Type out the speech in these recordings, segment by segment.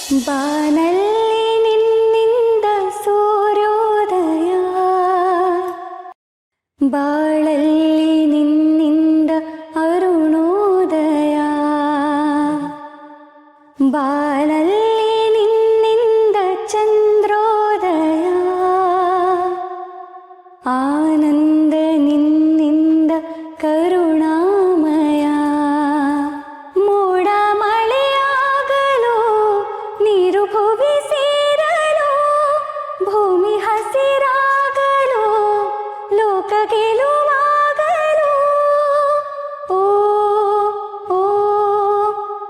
ಬಾನಲ್ಲಿ ನಿನ್ನಿಂದ ಸೂರ್ಯೋದಯ, ಬಾಳಲ್ಲಿ ನಿನ್ನಿಂದ ಅರುಣೋದಯ, ಬಾಳಲ್ಲಿ ನಿನ್ನಿಂದ ಚಂದ್ರೋದಯ, ಆನಂದ ನಿನ್ನಿಂದ ಕರುಣಾಮಯ. ಮೋಡ ಮಳೆಯಾಗಲು, ನೀರು ಭೂಮಿ ಸೇರಲು, ಭೂಮಿ ಹಸಿರಾಗಲು, ಲೋಕ ಗೆಲುವಾಗಲು. ಓ ಓ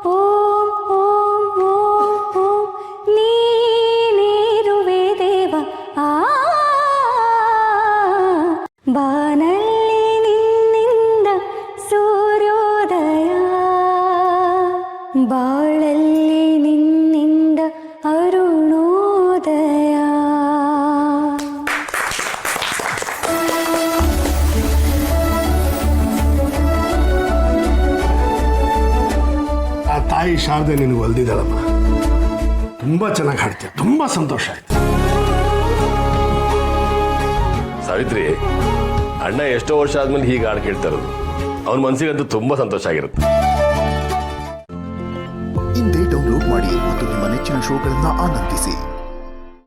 ಓಂ ಓಂ ಓಂ ಓಂ ನೀನಿರುವೆ ದೇವ. ಬಾನಲ್ಲಿ ನಿನ್ನಿಂದ ಸೂರ್ಯೋದಯ, ಬಾಳಲ್ಲಿ ನಿನ್ನಿಂದ ಅರುಣೋದಯ. ಆ ತಾಯಿ ಶಾರದೆ ನಿನಗೆ ಒಲ್ದಿದ್ದಾಳಮ್ಮ. ತುಂಬಾ ಚೆನ್ನಾಗಿ ಹಾಡ್ತೀಯ, ತುಂಬಾ ಸಂತೋಷ ಆಯ್ತು. ಸಾವಿತ್ರಿ, ಅಣ್ಣ ಎಷ್ಟೋ ವರ್ಷ ಆದ್ಮೇಲೆ ಹೀಗೆ ಹಾಡು ಕೇಳ್ತಾ ಇರೋದು ಅವನ ಮನಸ್ಸಿಗಂತೂ ತುಂಬಾ ಸಂತೋಷ ಆಗಿರುತ್ತೆ. ಇಂದೇ ಡೌನ್ಲೋಡ್ ಮಾಡಿ ಮತ್ತು ನಿಮ್ಮ ನೆಚ್ಚಿನ ಶೋಗಳನ್ನ ಆನಂದಿಸಿ.